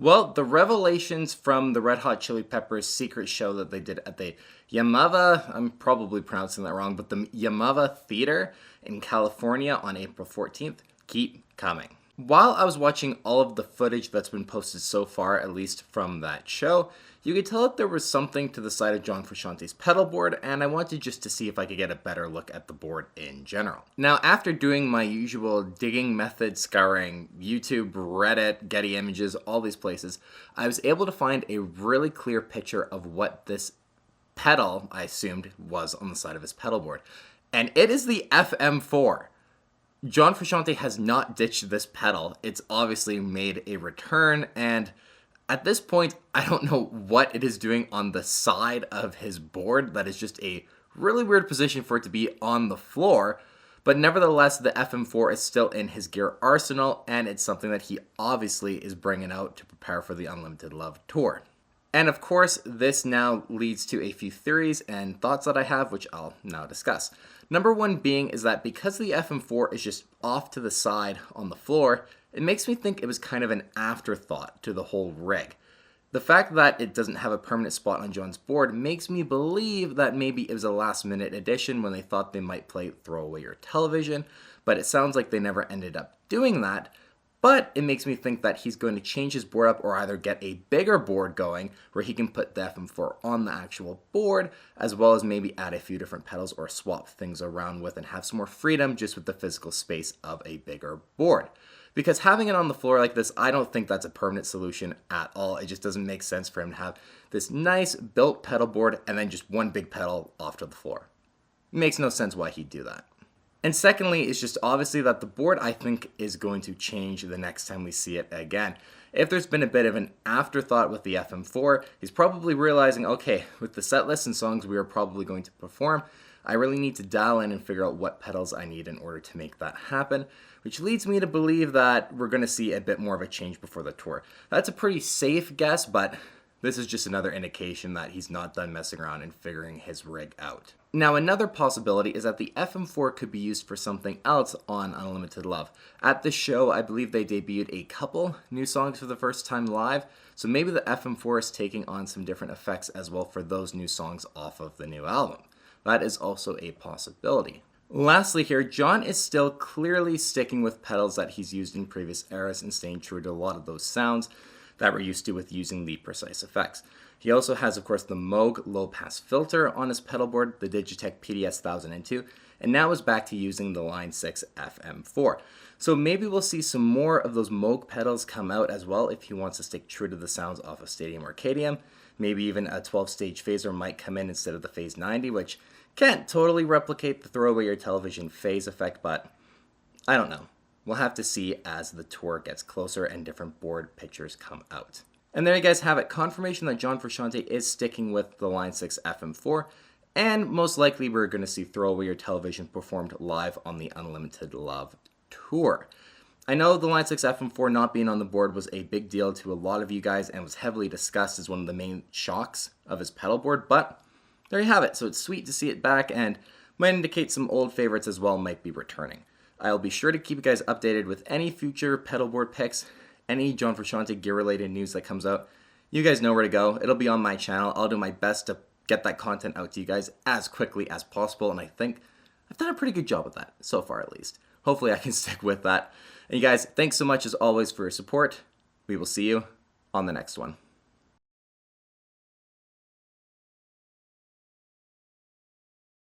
Well, the revelations from the Red Hot Chili Peppers secret show that they did at the Yamava, I'm probably pronouncing that wrong, but the Yamava Theater in California on April 14th keep coming. While I was watching all of the footage that's been posted so far, at least from that show, you could tell that there was something to the side of John Frusciante's pedal board, and I wanted just to see if I could get a better look at the board in general. Now, after doing my usual digging method, scouring YouTube, Reddit, Getty Images, all these places, I was able to find a really clear picture of what this pedal, I assumed, was on the side of his pedal board. And it is the FM4. John Frusciante has not ditched this pedal. It's obviously made a return, and at this point, I don't know what it is doing on the side of his board. That is just a really weird position for it to be on the floor. But nevertheless, the FM4 is still in his gear arsenal, and it's something that he obviously is bringing out to prepare for the Unlimited Love tour. And of course, this now leads to a few theories and thoughts that I have, which I'll now discuss. Number one being is that because the FM4 is just off to the side on the floor, it makes me think it was kind of an afterthought to the whole rig. The fact that it doesn't have a permanent spot on John's board makes me believe that maybe it was a last minute addition when they thought they might play Throw Away Your Television, but it sounds like they never ended up doing that. But it makes me think that he's going to change his board up or either get a bigger board going where he can put the FM4 on the actual board, as well as maybe add a few different pedals or swap things around with and have some more freedom just with the physical space of a bigger board. Because having it on the floor like this, I don't think that's a permanent solution at all. It just doesn't make sense for him to have this nice built pedal board and then just one big pedal off to the floor. It makes no sense why he'd do that. And secondly, it's just obviously that the board, I think, is going to change the next time we see it again. If there's been a bit of an afterthought with the FM4, he's probably realizing, okay, with the set list and songs we are probably going to perform, I really need to dial in and figure out what pedals I need in order to make that happen, which leads me to believe that we're going to see a bit more of a change before the tour. That's a pretty safe guess, but this is just another indication that he's not done messing around and figuring his rig out. Now, another possibility is that the FM4 could be used for something else on Unlimited Love. At this show, I believe they debuted a couple new songs for the first time live, so maybe the FM4 is taking on some different effects as well for those new songs off of the new album. That is also a possibility. Lastly here, John is still clearly sticking with pedals that he's used in previous eras and staying true to a lot of those sounds that we're used to with using the precise effects. He also has, of course, the Moog low-pass filter on his pedal board, the Digitech PDS 1002, and now is back to using the Line 6 FM4. So maybe we'll see some more of those Moog pedals come out as well if he wants to stick true to the sounds off of Stadium Arcadium. Maybe even a 12-stage phaser might come in instead of the Phase 90, which can't totally replicate the Throw Away Your Television phase effect, but I don't know. We'll have to see as the tour gets closer and different board pictures come out. And there you guys have it. Confirmation that John Frusciante is sticking with the Line 6 FM4, and most likely we're going to see Throw Away Your Television performed live on the Unlimited Love tour. I know the Line 6 FM4 not being on the board was a big deal to a lot of you guys and was heavily discussed as one of the main shocks of his pedal board, but there you have it. So it's sweet to see it back and might indicate some old favorites as well might be returning. I'll be sure to keep you guys updated with any future pedal board picks, any John Frusciante gear related news that comes out. You guys know where to go. It'll be on my channel. I'll do my best to get that content out to you guys as quickly as possible, and I think I've done a pretty good job with that, so far at least. Hopefully I can stick with that. And you guys, thanks so much as always for your support. We will see you on the next one.